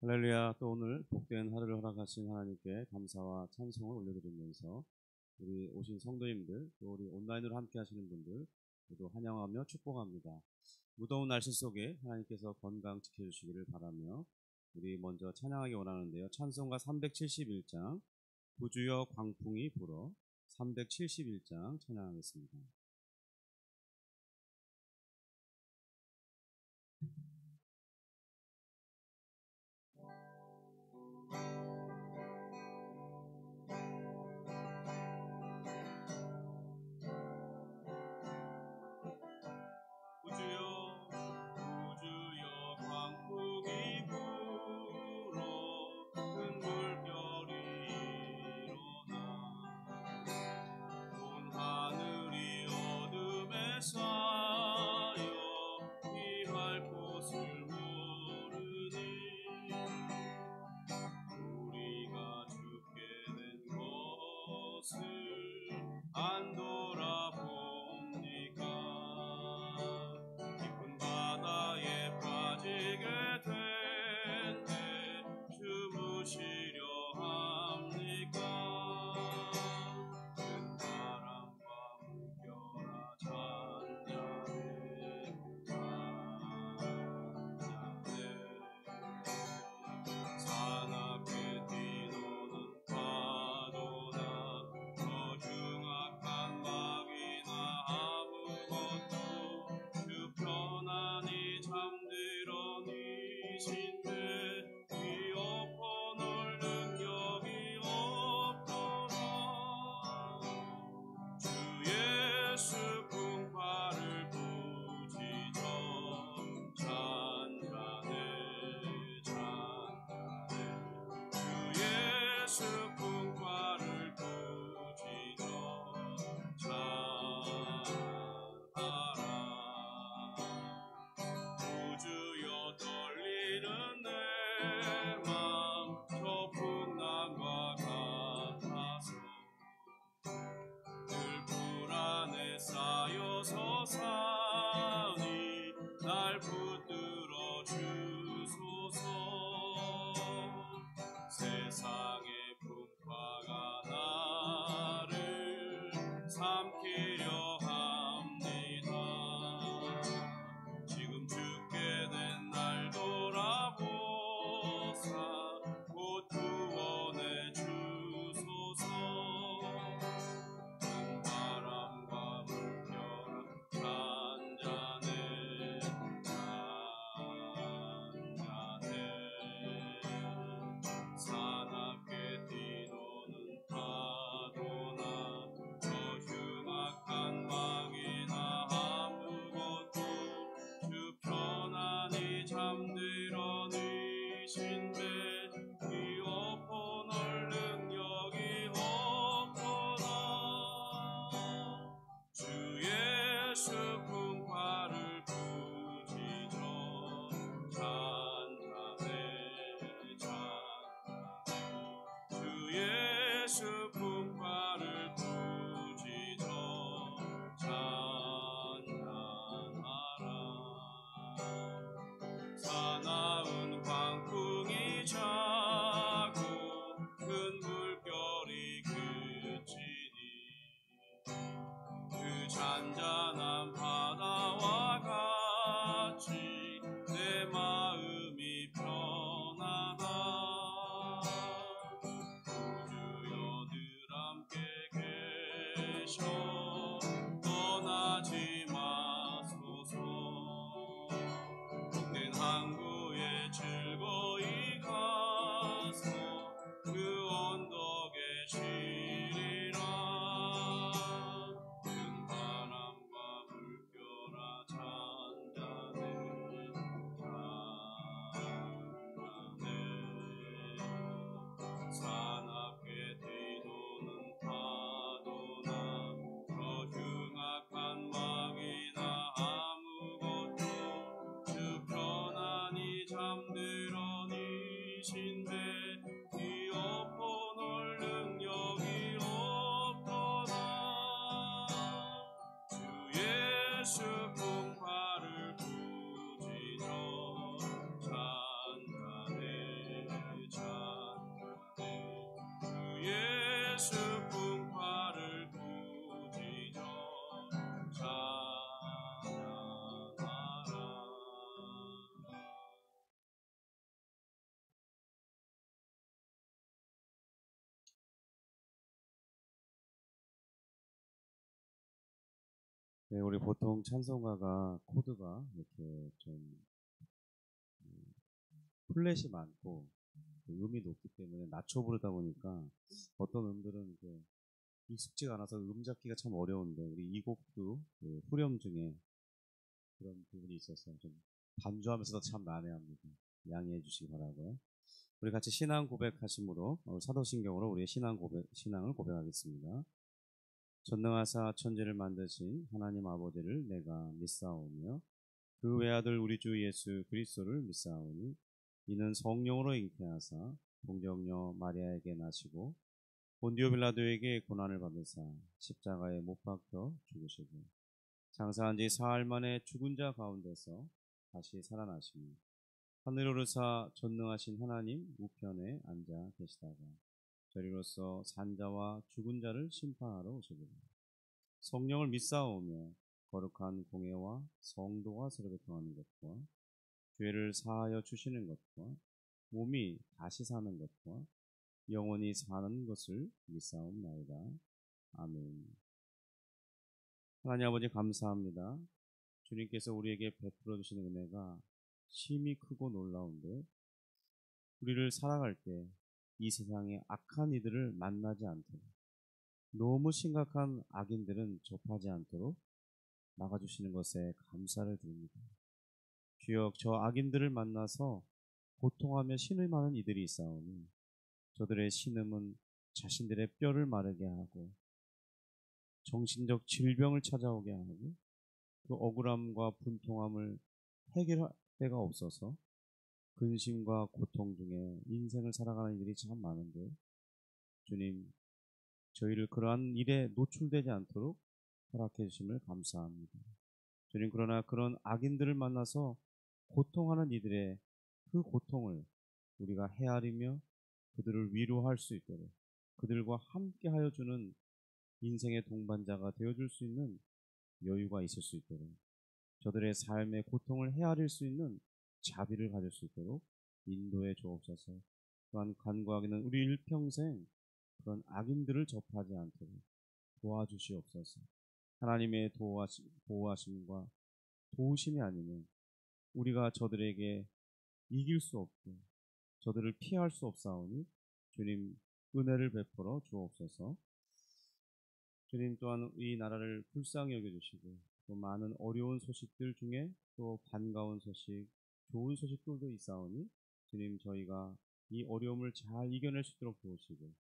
할렐루야. 또 오늘 복된 하루를 허락하신 하나님께 감사와 찬송을 올려드리면서 우리 오신 성도님들, 또 우리 온라인으로 함께 하시는 분들 모두 환영하며 축복합니다. 무더운 날씨 속에 하나님께서 건강 지켜주시기를 바라며 우리 먼저 찬양하기 원하는데요. 찬송가 371장 부주여 광풍이 불어 371장 찬양하겠습니다. 우주여 예수 풍파를 꾸짖어 찬양하라. 네, 우리 보통 찬송가가 코드가 이렇게 좀 플랫이 많고 음이 높기 때문에 낮춰 부르다 보니까 어떤 음들은 이제 익숙지가 않아서 음 잡기가 참 어려운데, 우리 이 곡도 그 후렴 중에 그런 부분이 있어서 좀 반주하면서도 참 난해합니다. 양해해 주시기 바라고요. 우리 같이 신앙 고백하심으로 사도신경으로 우리의 신앙을 고백하겠습니다. 전능하사 천지를 만드신 하나님 아버지를 내가 믿사오며 그 외아들 우리 주 예수 그리스도를 믿사오니 이는 성령으로 잉태하사 동정녀 마리아에게 나시고 본디오 빌라도에게 고난을 받으사 십자가에 못 박혀 죽으시고 장사한 지 사흘 만에 죽은 자 가운데서 다시 살아나시며 하늘 오르사 전능하신 하나님 우편에 앉아 계시다가 저리로서 산자와 죽은 자를 심판하러 오시리라. 성령을 믿사오며 거룩한 공예와 성도가 서로 교통하는 것과 죄를 사하여 주시는 것과 몸이 다시 사는 것과 영원히 사는 것을 믿사옵나이다. 아멘. 하나님 아버지 감사합니다. 주님께서 우리에게 베풀어 주시는 은혜가 심히 크고 놀라운데, 우리를 살아갈 때 이 세상에 악한 이들을 만나지 않도록, 너무 심각한 악인들은 접하지 않도록 막아주시는 것에 감사를 드립니다. 주여, 저 악인들을 만나서 고통하며 신음하는 이들이 있사오니 저들의 신음은 자신들의 뼈를 마르게 하고 정신적 질병을 찾아오게 하고 그 억울함과 분통함을 해결할 데가 없어서 근심과 고통 중에 인생을 살아가는 이들이 참 많은데, 주님, 저희를 그러한 일에 노출되지 않도록 허락해 주심을 감사합니다. 주님, 그러나 그런 악인들을 만나서 고통하는 이들의 그 고통을 우리가 헤아리며 그들을 위로할 수 있도록, 그들과 함께 하여 주는 인생의 동반자가 되어줄 수 있는 여유가 있을 수 있도록, 저들의 삶의 고통을 헤아릴 수 있는 자비를 가질 수 있도록 인도해 주옵소서. 또한 간구하기는 우리 일평생 그런 악인들을 접하지 않도록 도와주시옵소서. 하나님의 보호하심과 도우심이 아니면 우리가 저들에게 이길 수 없고 저들을 피할 수 없사오니 주님, 은혜를 베풀어 주옵소서. 주님, 또한 이 나라를 불쌍히 여겨주시고 또 많은 어려운 소식들 중에 또 반가운 소식, 좋은 소식들도 있사오니 주님, 저희가 이 어려움을 잘 이겨낼 수 있도록 도우시고,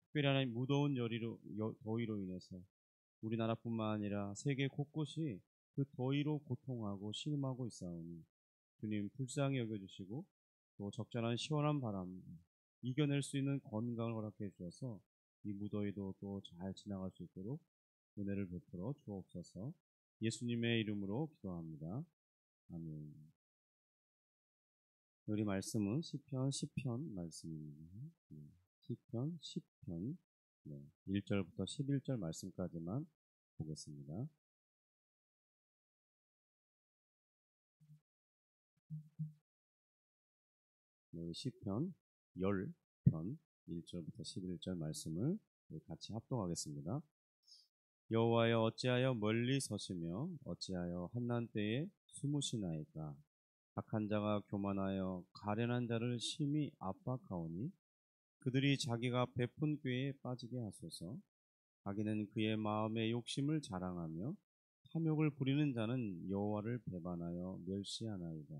특별히 하나님 무더운 더위로 인해서 우리나라뿐만 아니라 세계 곳곳이 그 더위로 고통하고 신음하고 있사오니 주님, 불쌍히 여겨주시고 또 적절한 시원한 바람 이겨낼 수 있는 건강을 허락해 주셔서 이 무더위도 또 잘 지나갈 수 있도록 은혜를 베풀어 주옵소서. 예수님의 이름으로 기도합니다. 아멘. 우리 말씀은 시편 10편 말씀입니다. 시편 10편 1절부터 11절 말씀까지만 보겠습니다. 시편 10편 1절부터 11절 말씀을 같이 합독하겠습니다. 여호와여, 어찌하여 멀리 서시며 어찌하여 한난 때에 숨으시나이까. 악한 자가 교만하여 가련한 자를 심히 압박하오니 그들이 자기가 베푼 꾀에 빠지게 하소서. 악인은 그의 마음의 욕심을 자랑하며 탐욕을 부리는 자는 여호와를 배반하여 멸시하나이다.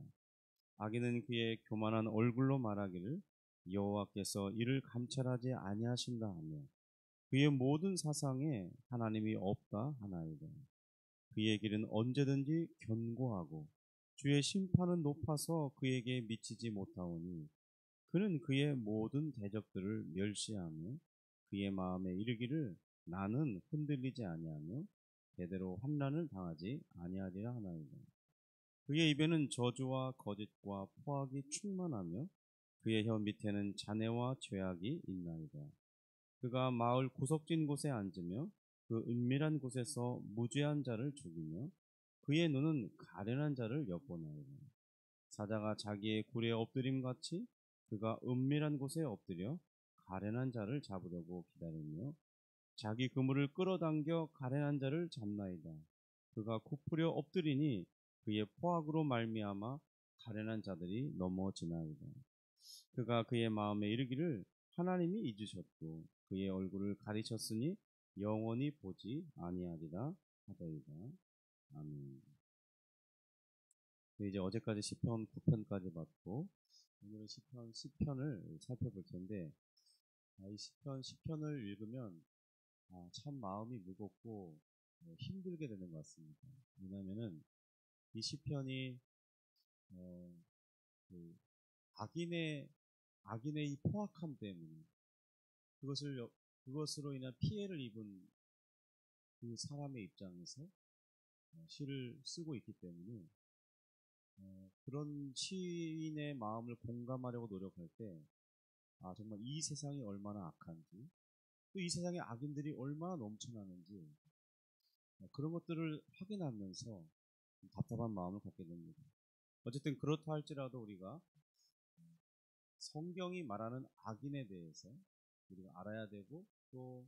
악인은 그의 교만한 얼굴로 말하기를 여호와께서 이를 감찰하지 아니하신다 하며 그의 모든 사상에 하나님이 없다 하나이다. 그의 길은 언제든지 견고하고 주의 심판은 높아서 그에게 미치지 못하오니 그는 그의 모든 대적들을 멸시하며 그의 마음에 이르기를 나는 흔들리지 아니하며 대대로 환난을 당하지 아니하리라 하나이다. 그의 입에는 저주와 거짓과 포악이 충만하며 그의 혀 밑에는 잔해와 죄악이 있나이다. 그가 마을 구석진 곳에 앉으며 그 은밀한 곳에서 무죄한 자를 죽이며 그의 눈은 가련한 자를 엿보나이다. 사자가 자기의 굴에 엎드림 같이 그가 은밀한 곳에 엎드려 가련한 자를 잡으려고 기다리며 자기 그물을 끌어당겨 가련한 자를 잡나이다. 그가 굽으려 엎드리니 그의 포악으로 말미암아 가련한 자들이 넘어지나이다. 그가 그의 마음에 이르기를 하나님이 잊으셨고 그의 얼굴을 가리셨으니 영원히 보지 아니하리라 하더이다. 아멘. 이제 어제까지 시편 9편까지 봤고 오늘은 시편 10편을 살펴볼 텐데 이 시편 10편을 읽으면 참 마음이 무겁고 힘들게 되는 것 같습니다. 왜냐하면은 이 시편이 그 악인의 이 포악함 때문에 그것으로 인한 피해를 입은 그 사람의 입장에서 시를 쓰고 있기 때문에 그런 시인의 마음을 공감하려고 노력할 때 정말 이 세상이 얼마나 악한지 또 이 세상에 악인들이 얼마나 넘쳐나는지 그런 것들을 확인하면서 답답한 마음을 갖게 됩니다. 어쨌든 그렇다 할지라도 우리가 성경이 말하는 악인에 대해서 우리가 알아야 되고 또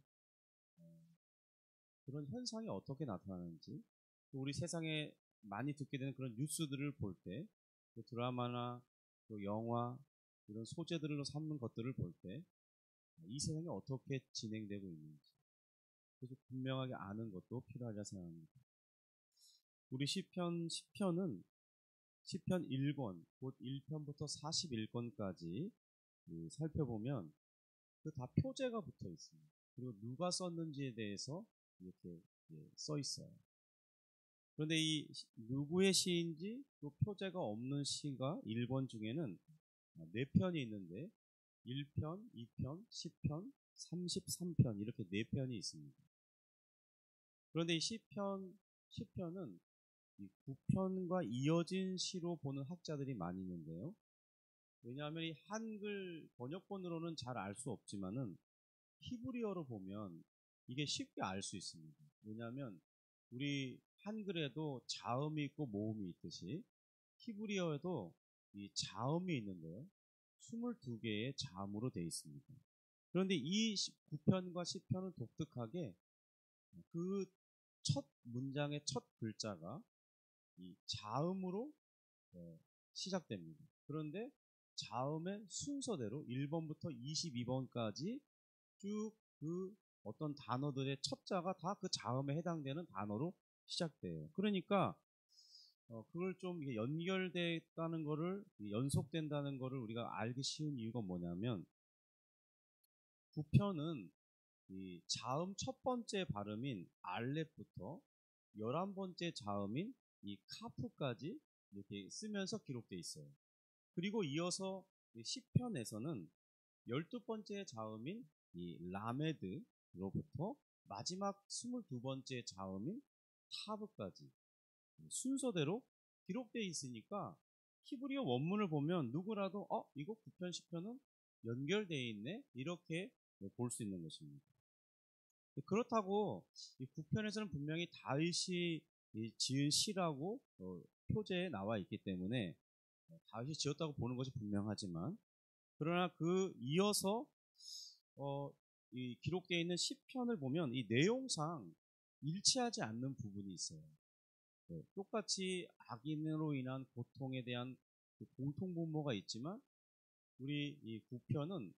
그런 현상이 어떻게 나타나는지 또 우리 세상에 많이 듣게 되는 그런 뉴스들을 볼 때 또 드라마나 또 영화 이런 소재들로 삼는 것들을 볼 때 이 세상이 어떻게 진행되고 있는지 그래서 분명하게 아는 것도 필요하리라 생각합니다. 우리 시편 10편은 시편 1권 곧 1편부터 41권까지 살펴보면 그 다 표제가 붙어 있습니다. 그리고 누가 썼는지에 대해서 이렇게 써 있어요. 그런데 이 누구의 시인지 또 표제가 없는 시가 1권 중에는 4편이 있는데 1편, 2편, 10편, 33편 이렇게 4편이 있습니다. 그런데 이 시편 10편은 이 9편과 이어진 시로 보는 학자들이 많이 있는데요. 왜냐하면 이 한글 번역본으로는 잘 알 수 없지만은 히브리어로 보면 이게 쉽게 알 수 있습니다. 왜냐하면 우리 한글에도 자음이 있고 모음이 있듯이 히브리어에도 이 자음이 있는데요. 22개의 자음으로 되어 있습니다. 그런데 이 9편과 10편은 독특하게 그 첫 문장의 첫 글자가 이 자음으로 시작됩니다. 그런데 자음의 순서대로 1번부터 22번까지 쭉 그 어떤 단어들의 첫자가 다 그 자음에 해당되는 단어로 시작돼요. 그러니까 그걸 좀 연결됐다는 거를 연속된다는 거를 우리가 알기 쉬운 이유가 뭐냐면 9편은 이 자음 첫 번째 발음인 알렙부터 11번째 자음인 이 카프까지 이렇게 쓰면서 기록되어 있어요. 그리고 이어서 10편에서는 12번째 자음인 이 라메드로부터 마지막 22번째 자음인 타브까지 순서대로 기록되어 있으니까 히브리어 원문을 보면 누구라도 이거 9편 10편은 연결되어 있네 이렇게 볼 수 있는 것입니다. 그렇다고 이 9편에서는 분명히 다윗이 지은 시라고 표제에 나와 있기 때문에 다윗이 지었다고 보는 것이 분명하지만 그러나 그 이어서 이 기록되어 있는 시편을 보면 이 내용상 일치하지 않는 부분이 있어요. 똑같이 악인으로 인한 고통에 대한 그 공통분모가 있지만 우리 이 9편은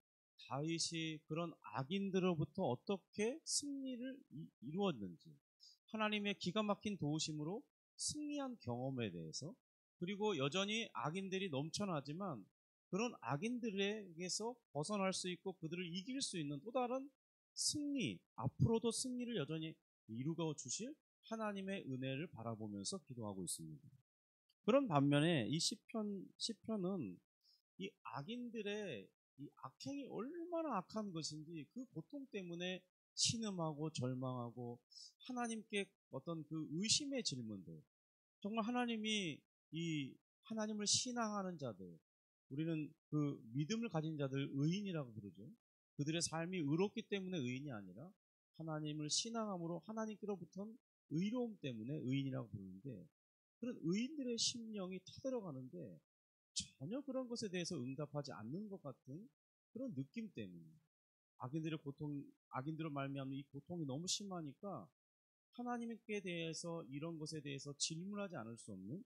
다윗이 그런 악인들로부터 어떻게 승리를 이루었는지 하나님의 기가 막힌 도우심으로 승리한 경험에 대해서 그리고 여전히 악인들이 넘쳐나지만 그런 악인들에게서 벗어날 수 있고 그들을 이길 수 있는 또 다른 승리, 앞으로도 승리를 여전히 이루어 주실 하나님의 은혜를 바라보면서 기도하고 있습니다. 그런 반면에 이 시편은 이 악인들의 이 악행이 얼마나 악한 것인지 그 고통 때문에 신음하고 절망하고 하나님께 어떤 그 의심의 질문들 정말 하나님이 이 하나님을 신앙하는 자들 우리는 그 믿음을 가진 자들 의인이라고 부르죠. 그들의 삶이 의롭기 때문에 의인이 아니라 하나님을 신앙함으로 하나님께로부터는 의로움 때문에 의인이라고 부르는데, 그런 의인들의 심령이 타들어가는데 전혀 그런 것에 대해서 응답하지 않는 것 같은 그런 느낌 때문에, 악인들을 말미암는 이 고통이 너무 심하니까 하나님께 대해서, 이런 것에 대해서 질문하지 않을 수 없는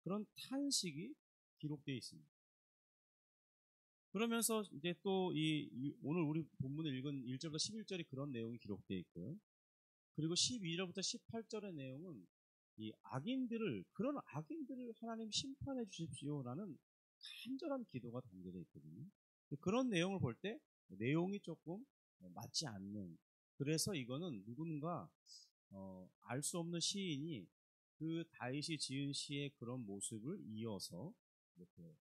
그런 탄식이 기록되어 있습니다. 그러면서 이제 또 오늘 우리 본문을 읽은 1절부터 11절이 그런 내용이 기록되어 있고요. 그리고 12절부터 18절의 내용은 그런 악인들을 하나님 심판해 주십시오라는 간절한 기도가 담겨져 있거든요. 그런 내용을 볼 때 내용이 조금 맞지 않는, 그래서 이거는 누군가 알 수 없는 시인이 그 다윗이 지은 시의 그런 모습을 이어서 이렇게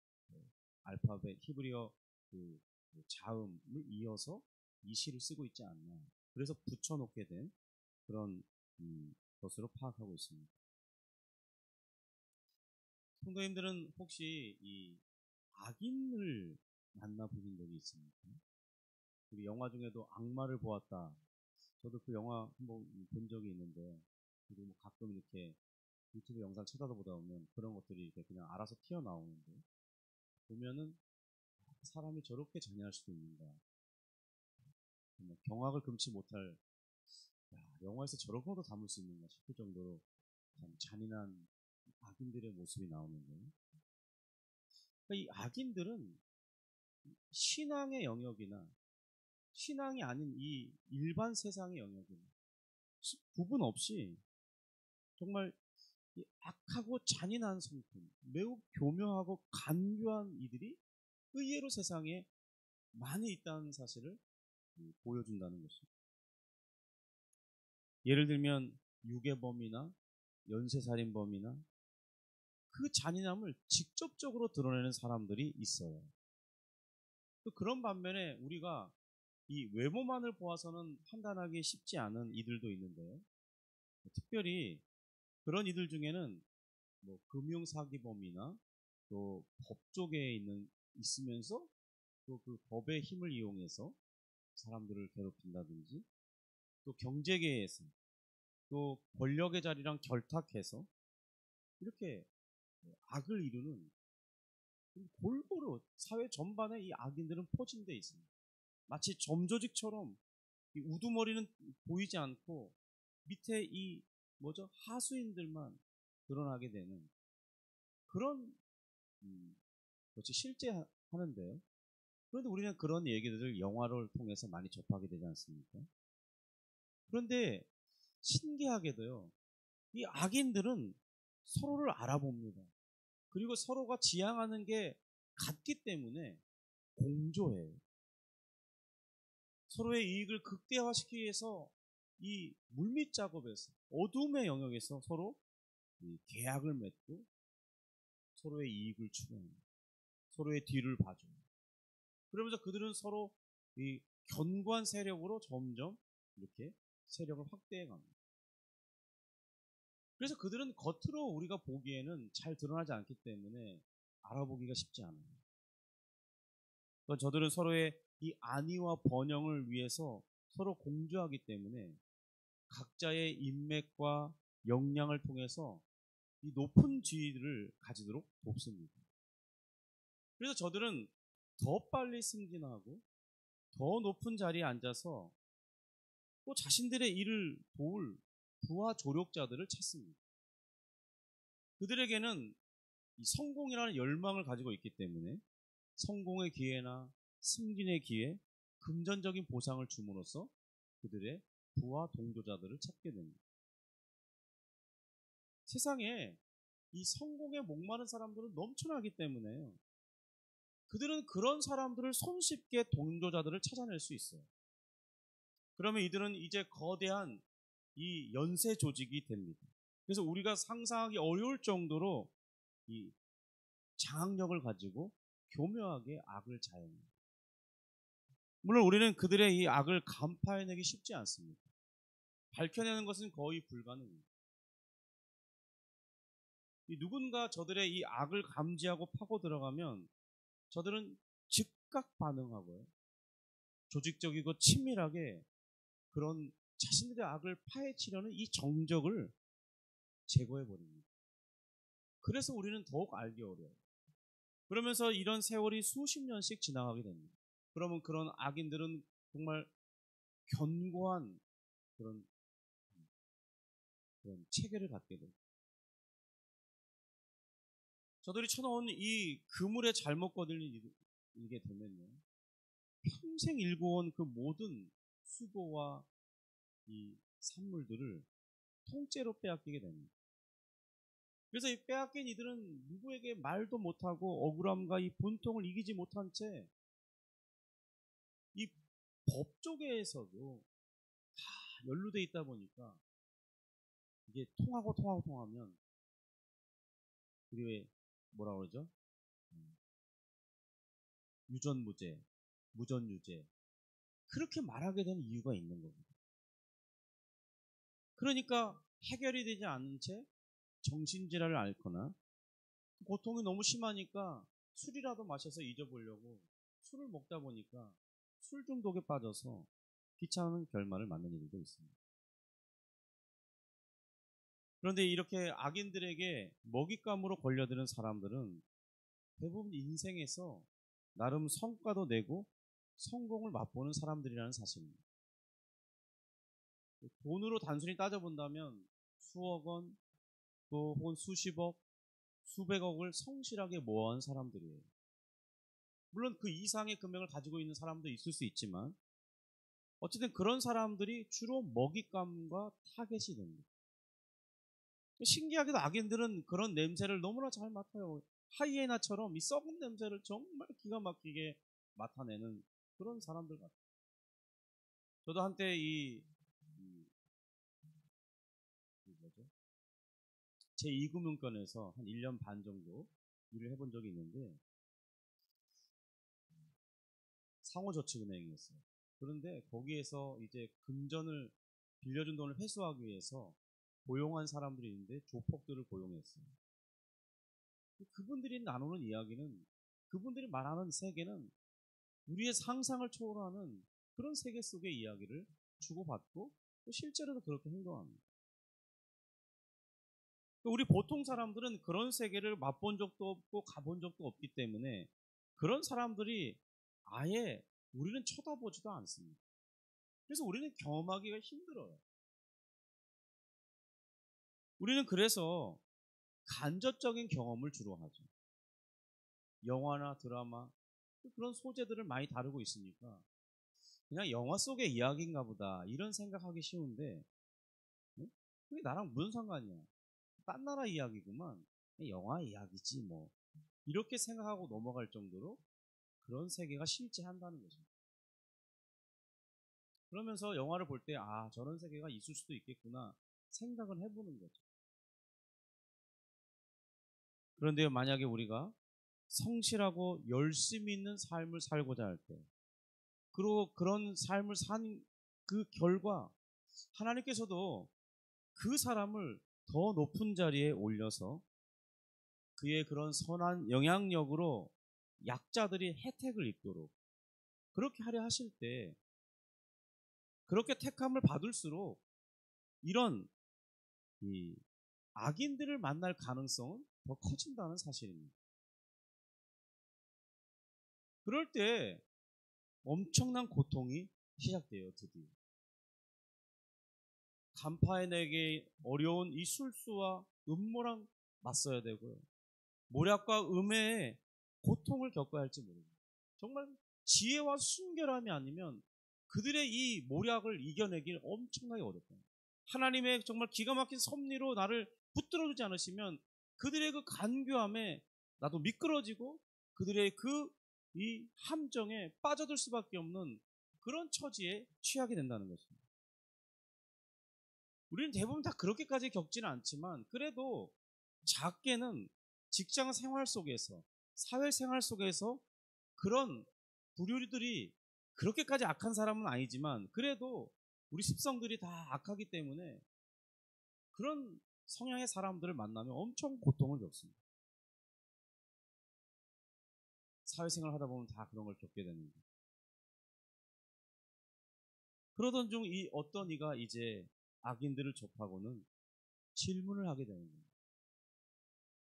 알파벳 히브리어 그 자음을 이어서 이 시를 쓰고 있지 않나, 그래서 붙여놓게 된 그런 것으로 파악하고 있습니다. 성도님들은 혹시 이 악인을 만나보신 적이 있습니까? 우리 영화 중에도 악마를 보았다. 저도 그 영화 한번 본 적이 있는데, 그리고 뭐 가끔 이렇게 유튜브 영상 찾아보다 보면 그런 것들이 이렇게 그냥 알아서 튀어나오는데, 보면은 사람이 저렇게 잔인할 수도 있는가. 정말 경악을 금치 못할, 영화에서 저런 것도 담을 수 있는가 싶을 정도로 참 잔인한 악인들의 모습이 나오는데, 그러니까 이 악인들은 신앙의 영역이나 신앙이 아닌 이 일반 세상의 영역이나 구분 없이 정말 이 악하고 잔인한 성품, 매우 교묘하고 간교한 이들이 의외로 세상에 많이 있다는 사실을 보여준다는 것입니다. 예를 들면 유괴범이나 연쇄살인범이나 그 잔인함을 직접적으로 드러내는 사람들이 있어요. 또 그런 반면에 우리가 이 외모만을 보아서는 판단하기 쉽지 않은 이들도 있는데요. 특별히 그런 이들 중에는 뭐 금융사기범이나 또 법 쪽에 있으면서 또 그 법의 힘을 이용해서 사람들을 괴롭힌다든지, 또 경제계에서 또 권력의 자리랑 결탁해서 이렇게 악을 이루는, 골고루 사회 전반에 이 악인들은 포진되어 있습니다. 마치 점조직처럼 이 우두머리는 보이지 않고 밑에 하수인들만 드러나게 되는 그런 것이 실제 하는데요. 그런데 우리는 그런 얘기들을 영화를 통해서 많이 접하게 되지 않습니까? 그런데 신기하게도요, 이 악인들은 서로를 알아봅니다. 그리고 서로가 지향하는 게 같기 때문에 공조해요. 서로의 이익을 극대화시키기 위해서 이 물밑 작업에서, 어둠의 영역에서 서로 계약을 맺고 서로의 이익을 추구합니다. 서로의 뒤를 봐줘요. 그러면서 그들은 서로 이 견고한 세력으로 점점 이렇게 세력을 확대해 갑니다. 그래서 그들은 겉으로 우리가 보기에는 잘 드러나지 않기 때문에 알아보기가 쉽지 않아요. 그러니까 저들은 서로의 이 안위와 번영을 위해서 서로 공조하기 때문에 각자의 인맥과 역량을 통해서 이 높은 지위를 가지도록 돕습니다. 그래서 저들은 더 빨리 승진하고 더 높은 자리에 앉아서 또 자신들의 일을 도울 부하 조력자들을 찾습니다. 그들에게는 이 성공이라는 열망을 가지고 있기 때문에 성공의 기회나 승진의 기회, 금전적인 보상을 줌으로써 그들의 부하 동조자들을 찾게 됩니다. 세상에 이 성공에 목마른 사람들은 넘쳐나기 때문에요. 그들은 그런 사람들을 손쉽게 동조자들을 찾아낼 수 있어요. 그러면 이들은 이제 거대한 이 연쇄 조직이 됩니다. 그래서 우리가 상상하기 어려울 정도로 이 장악력을 가지고 교묘하게 악을 자행합니다. 물론 우리는 그들의 이 악을 간파해내기 쉽지 않습니다. 밝혀내는 것은 거의 불가능합니다. 누군가 저들의 이 악을 감지하고 파고 들어가면 저들은 즉각 반응하고요. 조직적이고 친밀하게 그런 자신들의 악을 파헤치려는 이 정적을 제거해 버립니다. 그래서 우리는 더욱 알기 어려워요. 그러면서 이런 세월이 수십 년씩 지나가게 됩니다. 그러면 그런 악인들은 정말 견고한 그런 체계를 갖게 됩니다. 저들이 쳐놓은 이 그물에 잘못 거들리게 되면요, 평생 일궈온 그 모든 수고와 이 산물들을 통째로 빼앗기게 됩니다. 그래서 이 빼앗긴 이들은 누구에게 말도 못하고 억울함과 이 분통을 이기지 못한 채 이 법조계에서도 다 연루돼 있다 보니까 이게 통하면 우리 왜 뭐라 그러죠? 유전무죄, 무전유죄 그렇게 말하게 되는 이유가 있는 겁니다. 그러니까 해결이 되지 않은 채 정신질환을 앓거나 고통이 너무 심하니까 술이라도 마셔서 잊어보려고 술을 먹다 보니까 술 중독에 빠져서 귀찮은 결말을 맞는 일도 있습니다. 그런데 이렇게 악인들에게 먹잇감으로 걸려드는 사람들은 대부분 인생에서 나름 성과도 내고 성공을 맛보는 사람들이라는 사실입니다. 돈으로 단순히 따져본다면 수억 원, 또 혹은 수십억, 수백억을 성실하게 모아온 사람들이에요. 물론 그 이상의 금액을 가지고 있는 사람도 있을 수 있지만 어쨌든 그런 사람들이 주로 먹잇감과 타겟이 됩니다. 신기하게도 악인들은 그런 냄새를 너무나 잘 맡아요. 하이에나처럼 이 썩은 냄새를 정말 기가 막히게 맡아내는 그런 사람들 같아요. 저도 한때 뭐죠? 제2금융권에서 한 1년 반 정도 일을 해본 적이 있는데 상호저축은행이었어요. 그런데 거기에서 이제 금전을 빌려준 돈을 회수하기 위해서 고용한 사람들이 있는데 조폭들을 고용했어요. 그분들이 나누는 이야기는 그분들이 말하는 세계는 우리의 상상을 초월하는 그런 세계 속의 이야기를 주고받고 또 실제로도 그렇게 행동합니다. 우리 보통 사람들은 그런 세계를 맛본 적도 없고 가본 적도 없기 때문에 그런 사람들이 아예 우리는 쳐다보지도 않습니다. 그래서 우리는 경험하기가 힘들어요. 우리는 그래서 간접적인 경험을 주로 하죠. 영화나 드라마 그런 소재들을 많이 다루고 있으니까 그냥 영화 속의 이야기인가 보다 이런 생각하기 쉬운데 그게 나랑 무슨 상관이야. 딴 나라 이야기구만. 영화 이야기지 뭐. 이렇게 생각하고 넘어갈 정도로 그런 세계가 실제한다는 거죠. 그러면서 영화를 볼 때 아 저런 세계가 있을 수도 있겠구나 생각을 해보는 거죠. 그런데 만약에 우리가 성실하고 열심히 있는 삶을 살고자 할 때, 그리고 그런 삶을 산 그 결과 하나님께서도 그 사람을 더 높은 자리에 올려서 그의 그런 선한 영향력으로 약자들이 혜택을 입도록 그렇게 하려 하실 때 그렇게 택함을 받을수록 이런 이 악인들을 만날 가능성은 더 커진다는 사실입니다. 그럴 때 엄청난 고통이 시작돼요. 드디어 간파해내기 어려운 이 술수와 음모랑 맞서야 되고요. 모략과 음해에 고통을 겪어야 할지 모릅니다. 정말 지혜와 순결함이 아니면 그들의 이 모략을 이겨내길 엄청나게 어렵다. 하나님의 정말 기가 막힌 섭리로 나를 붙들어주지 않으시면 그들의 그 간교함에 나도 미끄러지고 그들의 그 이 함정에 빠져들 수밖에 없는 그런 처지에 취하게 된다는 것입니다. 우리는 대부분 다 그렇게까지 겪지는 않지만 그래도 작게는 직장 생활 속에서 사회생활 속에서 그런 부류들이 그렇게까지 악한 사람은 아니지만 그래도 우리 습성들이 다 악하기 때문에 그런 성향의 사람들을 만나면 엄청 고통을 겪습니다. 사회생활 하다 보면 다 그런 걸 겪게 됩니다. 그러던 중 이 어떤 이가 이제 악인들을 접하고는 질문을 하게 되는 거예요.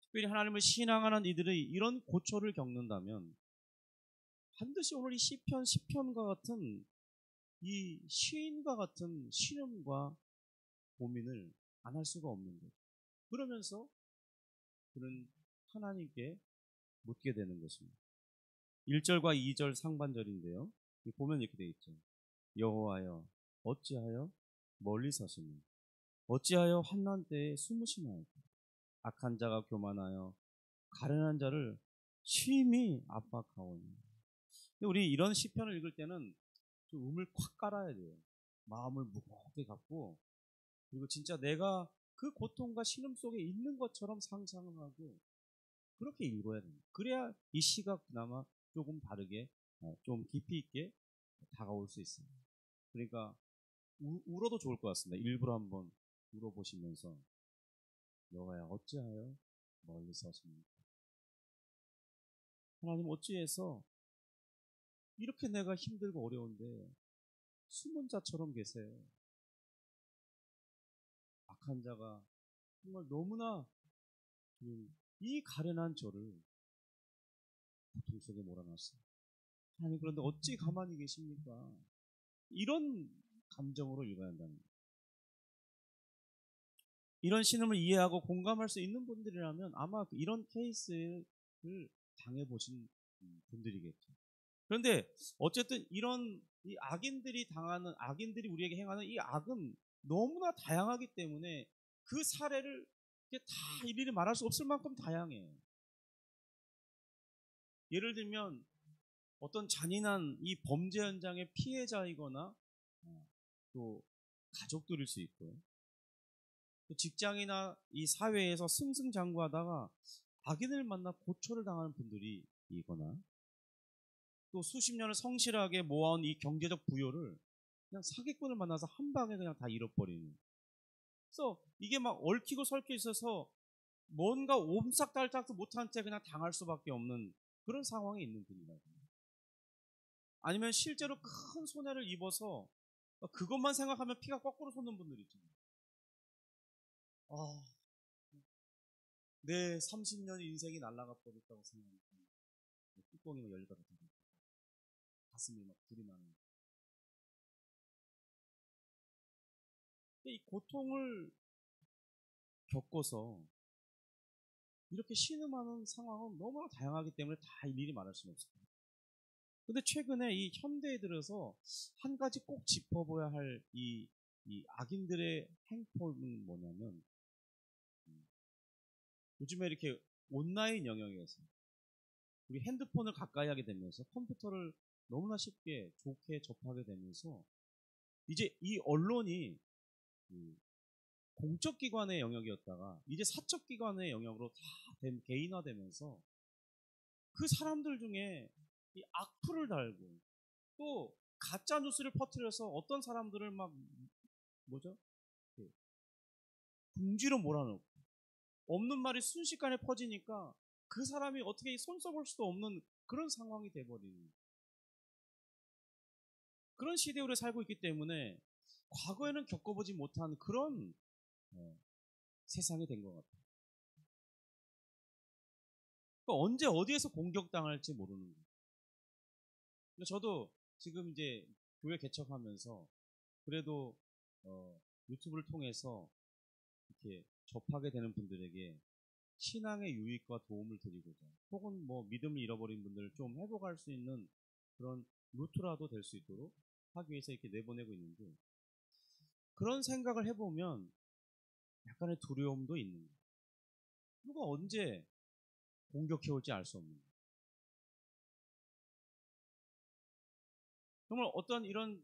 특별히 하나님을 신앙하는 이들의 이런 고초를 겪는다면 반드시 오늘 이 시편 10편과 같은 이 시인과 같은 신음과 고민을 안 할 수가 없는 거예요. 그러면서 그는 하나님께 묻게 되는 것입니다. 1절과 2절 상반절인데요. 보면 이렇게 되어 있죠. 여호와여 어찌하여 멀리 서시니 어찌하여 환난 때에 숨으시나이까. 악한 자가 교만하여 가련한 자를 심히 압박하오니. 우리 이런 시편을 읽을 때는 좀 음을 콱 깔아야 돼요. 마음을 무겁게 갖고, 그리고 진짜 내가 그 고통과 신음 속에 있는 것처럼 상상을 하고 그렇게 읽어야 됩니다. 그래야 이 시가 그나마 조금 다르게 좀 깊이 있게 다가올 수 있어요. 그러니까 울어도 좋을 것 같습니다. 일부러 한번 울어보시면서 여호와야 어찌하여 멀리 서십니까? 하나님 어찌해서 이렇게 내가 힘들고 어려운데 숨은 자처럼 계세요. 악한 자가 정말 너무나 이 가련한 저를 고통 속에 몰아놨어요. 하나님 그런데 어찌 가만히 계십니까? 이런 감정으로 읽어야 한다는 거예요. 이런 신음을 이해하고 공감할 수 있는 분들이라면 아마 이런 케이스를 당해보신 분들이겠죠. 그런데 어쨌든 이런 이 악인들이 우리에게 행하는 이 악은 너무나 다양하기 때문에 그 사례를 다 일일이 말할 수 없을 만큼 다양해요. 예를 들면 어떤 잔인한 이 범죄 현장의 피해자이거나 또 가족들일 수 있고요. 직장이나 이 사회에서 승승장구하다가 악인을 만나 고초를 당하는 분들이 있거나 또 수십 년을 성실하게 모아온 이 경제적 부여를 그냥 사기꾼을 만나서 한 방에 그냥 다 잃어버리는. 그래서 이게 막 얽히고 설켜 있어서 뭔가 옴싹달싹도 못한 채 그냥 당할 수밖에 없는 그런 상황에 있는 분이라고. 아니면 실제로 큰 손해를 입어서 그것만 생각하면 피가 거꾸로 솟는 분들이 있잖아요. 내 30년 인생이 날아가 버렸다고 생각하니까 뚜껑이 막 열리다 같은 가슴이 막 불이 나는. 이 고통을 겪어서 이렇게 신음하는 상황은 너무나 다양하기 때문에 다 일일이 말할 수는 없습니다. 근데 최근에 이 현대에 들어서 한 가지 꼭 짚어봐야 할 이 악인들의 행포는 뭐냐면 요즘에 이렇게 온라인 영역에서 우리 핸드폰을 가까이 하게 되면서 컴퓨터를 너무나 쉽게 좋게 접하게 되면서 이제 이 언론이 공적 기관의 영역이었다가 이제 사적 기관의 영역으로 다 개인화되면서 그 사람들 중에 이 악플을 달고 또 가짜 뉴스를 퍼뜨려서 어떤 사람들을 막 뭐죠? 궁지로 몰아넣고 없는 말이 순식간에 퍼지니까 그 사람이 어떻게 손 써볼 수도 없는 그런 상황이 돼버리는 그런 시대에 우리가 살고 있기 때문에 과거에는 겪어보지 못한 그런 세상이 된 것 같아요. 그러니까 언제 어디에서 공격당할지 모르는 거예요. 저도 지금 이제 교회 개척하면서 그래도 유튜브를 통해서 이렇게 접하게 되는 분들에게 신앙의 유익과 도움을 드리고자 혹은 뭐 믿음을 잃어버린 분들을 좀 회복할 수 있는 그런 루트라도 될 수 있도록 하기 위해서 이렇게 내보내고 있는데 그런 생각을 해보면 약간의 두려움도 있는 거예요. 누가 언제 공격해 올지 알 수 없는 거예요. 정말 어떤 이런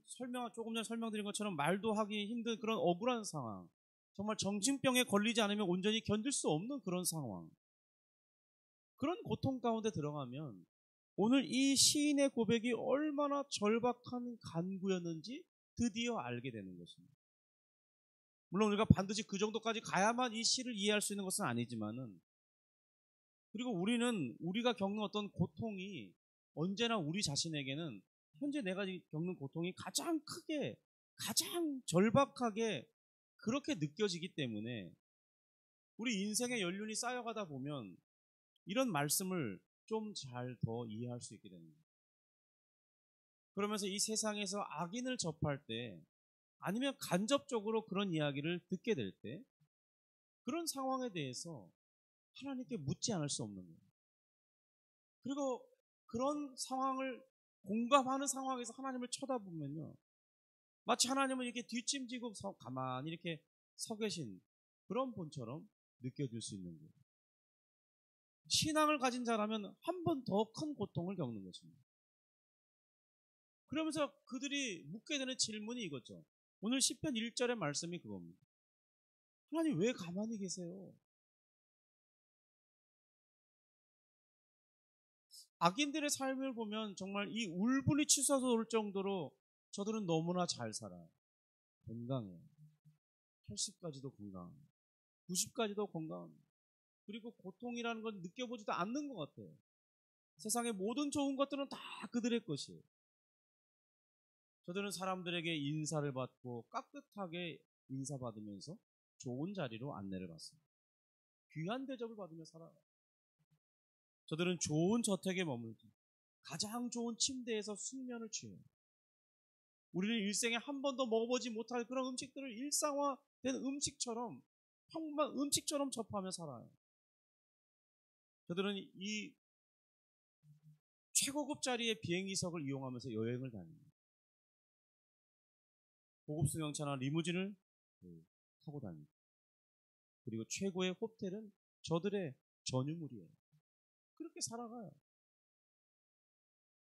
조금 전에 설명드린 것처럼 말도 하기 힘든 그런 억울한 상황, 정말 정신병에 걸리지 않으면 온전히 견딜 수 없는 그런 상황, 그런 고통 가운데 들어가면 오늘 이 시인의 고백이 얼마나 절박한 간구였는지 드디어 알게 되는 것입니다. 물론 우리가 반드시 그 정도까지 가야만 이 시를 이해할 수 있는 것은 아니지만은, 그리고 우리가 겪는 어떤 고통이 언제나 우리 자신에게는 현재 내가 겪는 고통이 가장 크게 가장 절박하게 그렇게 느껴지기 때문에 우리 인생의 연륜이 쌓여가다 보면 이런 말씀을 좀 잘 더 이해할 수 있게 됩니다. 그러면서 이 세상에서 악인을 접할 때 아니면 간접적으로 그런 이야기를 듣게 될 때 그런 상황에 대해서 하나님께 묻지 않을 수 없는 거예요. 그리고 그런 상황을 공감하는 상황에서 하나님을 쳐다보면요. 마치 하나님은 이렇게 뒷짐지고 가만히 이렇게 서 계신 그런 분처럼 느껴질 수 있는 거예요. 신앙을 가진 자라면 한 번 더 큰 고통을 겪는 것입니다. 그러면서 그들이 묻게 되는 질문이 이거죠. 오늘 시편 1절의 말씀이 그겁니다. 하나님 왜 가만히 계세요? 악인들의 삶을 보면 정말 이 울분이 치솟아 올 정도로 저들은 너무나 잘 살아요. 건강해요. 80까지도 건강합니다. 90까지도 건강합니다. 그리고 고통이라는 건 느껴보지도 않는 것 같아요. 세상의 모든 좋은 것들은 다 그들의 것이에요. 저들은 사람들에게 인사를 받고 깍듯하게 인사받으면서 좋은 자리로 안내를 받습니다. 귀한 대접을 받으며 살아요. 저들은 좋은 저택에 머물고 가장 좋은 침대에서 숙면을 취해요. 우리는 일생에 한 번도 먹어보지 못할 그런 음식들을 일상화된 음식처럼 평범한 음식처럼 접하며 살아요. 저들은 이 최고급 자리의 비행기석을 이용하면서 여행을 다닙니다. 고급 승용차나 리무진을 타고 다닙니다. 그리고 최고의 호텔은 저들의 전유물이에요. 그렇게 살아가요.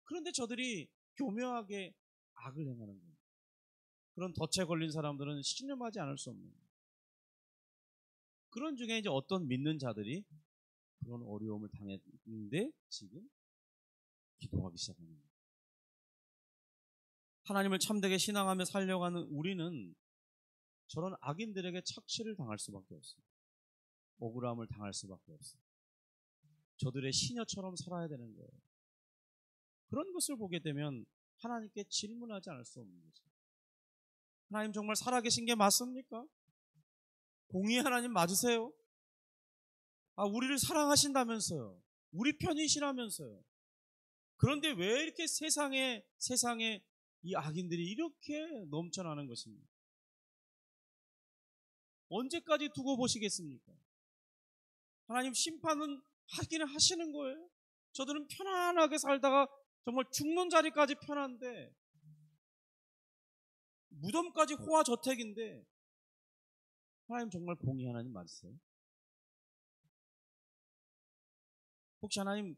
그런데 저들이 교묘하게 악을 행하는 거예요. 그런 덫에 걸린 사람들은 신음하지 않을 수 없는 거예요. 그런 중에 이제 어떤 믿는 자들이 그런 어려움을 당했는데 지금 기도하기 시작하는 거예요. 하나님을 참되게 신앙하며 살려가는 우리는 저런 악인들에게 착취를 당할 수밖에 없어요. 억울함을 당할 수밖에 없어요. 저들의 시녀처럼 살아야 되는 거예요. 그런 것을 보게 되면 하나님께 질문하지 않을 수 없는 거죠. 하나님 정말 살아계신 게 맞습니까? 공의 하나님 맞으세요? 우리를 사랑하신다면서요. 우리 편이시라면서요. 그런데 왜 이렇게 세상에 이 악인들이 이렇게 넘쳐나는 것입니까? 언제까지 두고 보시겠습니까? 하나님 심판은 하기는 하시는 거예요. 저들은 편안하게 살다가 정말 죽는 자리까지 편한데 무덤까지 호화저택인데 하나님 정말 공의 하나님 맞으세요? 혹시 하나님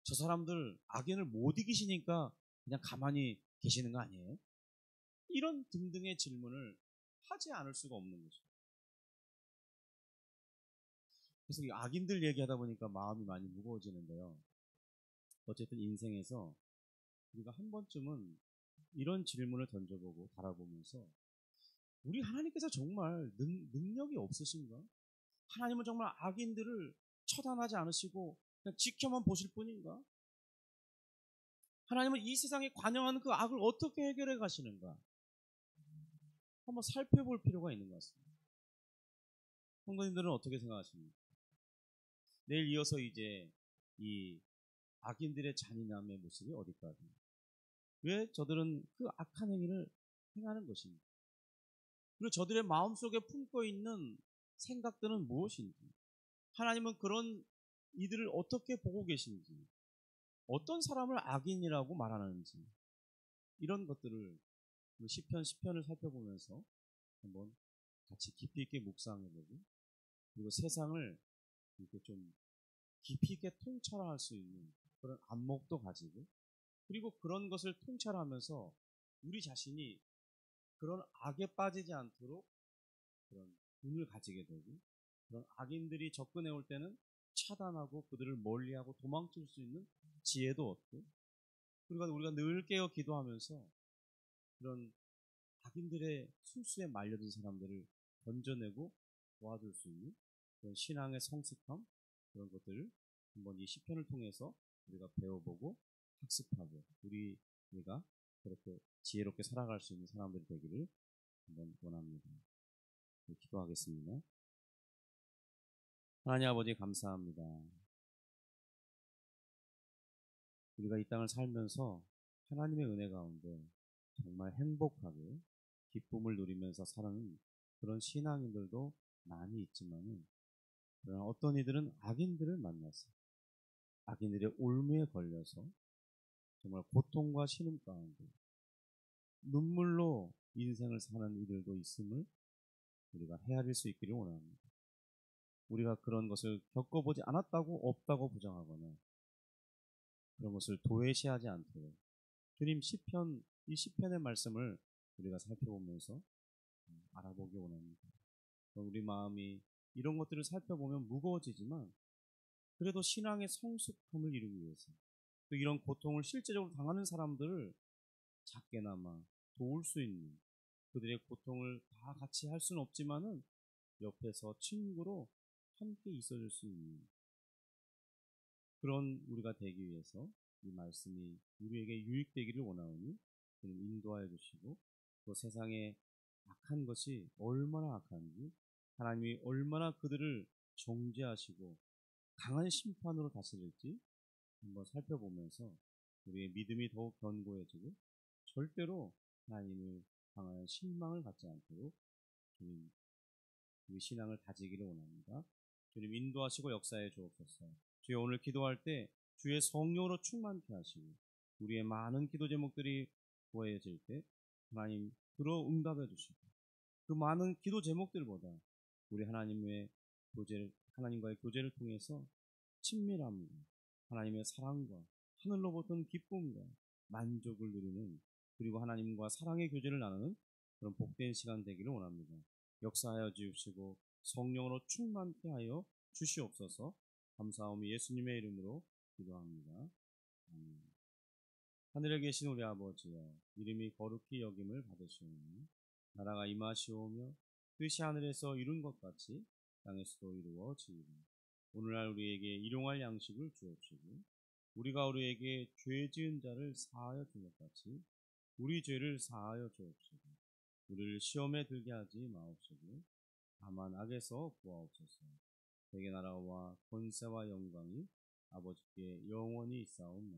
저 사람들 악인을 못 이기시니까 그냥 가만히 계시는 거 아니에요? 이런 등등의 질문을 하지 않을 수가 없는 거죠. 그래서 이 악인들 얘기하다 보니까 마음이 많이 무거워지는데요. 어쨌든 인생에서 우리가 한 번쯤은 이런 질문을 던져보고 바라보면서 우리 하나님께서 정말 능력이 없으신가? 하나님은 정말 악인들을 처단하지 않으시고 그냥 지켜만 보실 뿐인가? 하나님은 이 세상에 관영하는 그 악을 어떻게 해결해 가시는가? 한번 살펴볼 필요가 있는 것 같습니다. 성도님들은 어떻게 생각하십니까? 내일 이어서 이제 이 악인들의 잔인함의 모습이 어디까지? 왜 저들은 그 악한 행위를 행하는 것입니까? 그리고 저들의 마음속에 품고 있는 생각들은 무엇인지, 하나님은 그런 이들을 어떻게 보고 계신지, 어떤 사람을 악인이라고 말하는지, 이런 것들을 시편을 살펴보면서 한번 같이 깊이 있게 묵상해보고, 그리고 세상을 이렇게 좀 깊이 있게 통찰할 수 있는 그런 안목도 가지고, 그리고 그런 것을 통찰하면서 우리 자신이 그런 악에 빠지지 않도록 그런 눈을 가지게 되고, 그런 악인들이 접근해 올 때는 차단하고 그들을 멀리하고 도망칠 수 있는 지혜도 얻고, 그리고 우리가 늘 깨어 기도하면서 그런 악인들의 술수에 말려든 사람들을 건져내고 도와줄 수 있는 그런 신앙의 성숙함, 그런 것들을 한번 이 시편을 통해서 우리가 배워보고 학습하고 우리가 그렇게 지혜롭게 살아갈 수 있는 사람들이 되기를 한번 원합니다. 네, 기도하겠습니다. 하나님 아버지 감사합니다. 우리가 이 땅을 살면서 하나님의 은혜 가운데 정말 행복하게 기쁨을 누리면서 사는 그런 신앙인들도 많이 있지만은, 그러나 어떤 이들은 악인들을 만나서 악인들의 올무에 걸려서 정말 고통과 신음 가운데 눈물로 인생을 사는 이들도 있음을 우리가 헤아릴 수 있기를 원합니다. 우리가 그런 것을 겪어보지 않았다고 없다고 부정하거나 그런 것을 도외시하지 않도록 주님 시편, 이 시편의 말씀을 우리가 살펴보면서 알아보기 원합니다. 우리 마음이 이런 것들을 살펴보면 무거워지지만, 그래도 신앙의 성숙함을 이루기 위해서 또 이런 고통을 실제적으로 당하는 사람들을 작게나마 도울 수 있는, 그들의 고통을 다 같이 할 수는 없지만은 옆에서 친구로 함께 있어줄 수 있는 그런 우리가 되기 위해서 이 말씀이 우리에게 유익되기를 원하오니 주님 인도하여 주시고, 또 세상에 악한 것이 얼마나 악한지, 하나님이 얼마나 그들을 정죄하시고 강한 심판으로 다스릴지 한번 살펴보면서 우리의 믿음이 더욱 견고해지고 절대로 하나님을 향하여 실망을 갖지 않도록 주님 우리 신앙을 다지기를 원합니다. 주님 인도하시고 역사해 주옵소서. 주여 오늘 기도할 때 주의 성령으로 충만케 하시고 우리의 많은 기도 제목들이 구해질 때 하나님 들어 응답해 주시고, 그 많은 기도 제목들보다 우리 하나님과의 교제를 통해서 친밀함과 하나님의 사랑과 하늘로부터 기쁨과 만족을 누리는, 그리고 하나님과 사랑의 교제를 나누는 그런 복된 시간 되기를 원합니다. 역사하여 주시고 성령으로 충만케 하여 주시옵소서. 감사하오며 예수님의 이름으로 기도합니다. 아멘. 하늘에 계신 우리 아버지여, 이름이 거룩히 여김을 받으시오니 나라가 임하시오며 뜻이 하늘에서 이룬 것 같이 땅에서도 이루어지이다. 오늘날 우리에게 일용할 양식을 주옵시고 우리가 우리에게 죄 지은 자를 사하여 준 것 같이 우리 죄를 사하여 주옵시고 우리를 시험에 들게 하지 마옵시고 다만 악에서 구하옵소서. 대개 나라와 권세와 영광이 아버지께 영원히 있사옵나이다.